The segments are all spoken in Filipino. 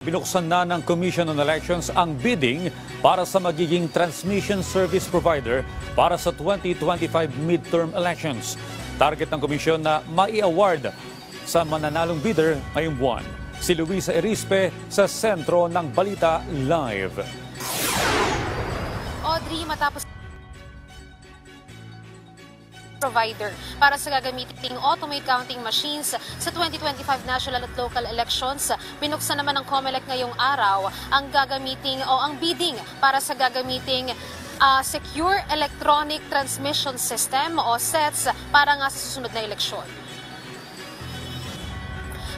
Binuksan na ng Commission on Elections ang bidding para sa magiging transmission service provider para sa 2025 midterm elections. Target ng komisyon na mai-award sa mananalong bidder ngayong buwan. Si Luisa Erispe sa sentro ng Balita Live. Audrey, matapos provider para sa gagamiting automate counting machines sa 2025 national at local elections. Binuksan naman ng COMELEC ngayong araw ang bidding para sa gagamiting Secure Electronic Transmission System o SETS para nga sa susunod na eleksyon.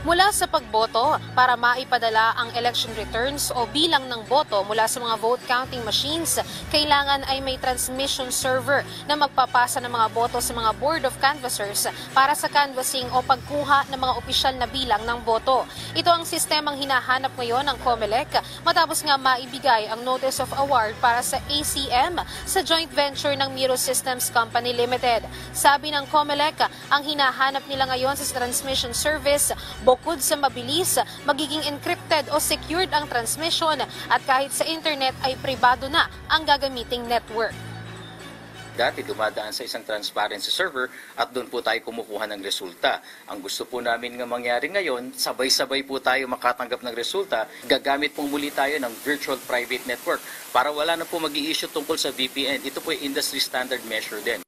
Mula sa pagboto para maipadala ang election returns o bilang ng boto mula sa mga vote counting machines, kailangan ay may transmission server na magpapasa ng mga boto sa mga board of canvassers para sa canvassing o pagkuha ng mga opisyal na bilang ng boto. Ito ang sistemang hinahanap ngayon ng COMELEC matapos nga maibigay ang Notice of Award para sa ACM sa joint venture ng Miro Systems Company Limited. Sabi ng COMELEC, ang hinahanap nila ngayon sa transmission service, bukod sa mabilis, magiging encrypted o secured ang transmission at kahit sa internet ay pribado na ang gagamiting network. Dati dumadaan sa isang transparency server at doon po tayo kumukuha ng resulta. Ang gusto po namin nga mangyari ngayon, sabay-sabay po tayo makatanggap ng resulta. Gagamit pong muli tayo ng virtual private network para wala na po mag-i-issue tungkol sa VPN. Ito po yung industry standard measure din.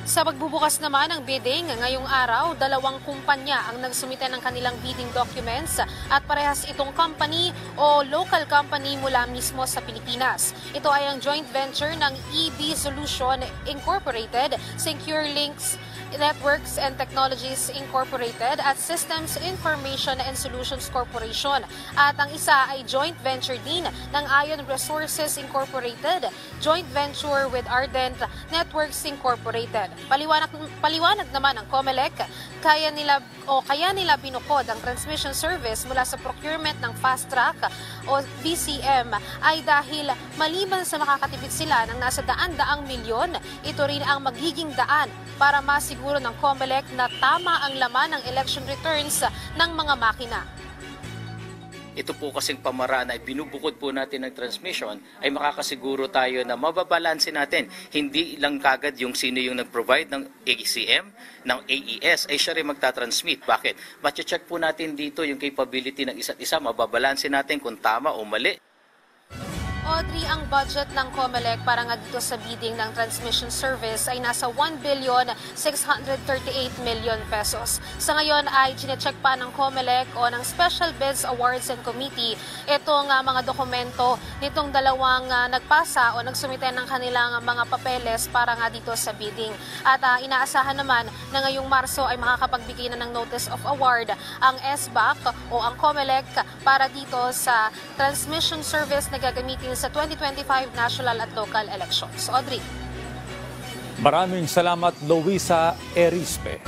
Sa pagbubukas naman ng bidding, ngayong araw, 2 kumpanya ang nagsumite ng kanilang bidding documents at parehas itong company o local company mula mismo sa Pilipinas. Ito ay ang joint venture ng EB Solution Incorporated, Secure Links Networks and Technologies Incorporated at Systems Information and Solutions Corporation. At ang isa ay joint venture din ng Ion Resources Incorporated, joint venture with Ardent Networks Incorporated. Paliwanag naman ng COMELEC, kaya nila binukod ang transmission service mula sa procurement ng fast track o VCM ay dahil maliban sa makakatipid sila ng nasa daan-daang milyon, ito rin ang magiging daan para masiguro ng COMELEC na tama ang laman ng election returns ng mga makina. Ito po kasing pamaraan ay binubukod po natin ng transmission ay makakasiguro tayo na mababalanse natin. Hindi lang kagad yung sino yung nag-provide ng ACM, ng AES, ay siya rin magtatransmit. Bakit? Mache-check po natin dito yung capability ng isa't isa, mababalanse natin kung tama o mali. Audrey, ang budget ng COMELEC para nga dito sa bidding ng transmission service ay nasa 1,638,000,000 pesos. Sa ngayon ay chinecheck pa ng COMELEC o ng Special Bids Awards and Committee itong mga dokumento nitong dalawang nagpasa o nagsumite ng kanilang mga papeles para nga dito sa bidding. At inaasahan naman na ngayong Marso ay makakapagbigay na ng Notice of Award ang SBAC o ang COMELEC para dito sa transmission service na gagamitin sa 2025 national at local elections. Audrey. Maraming salamat, Luisa Erispe.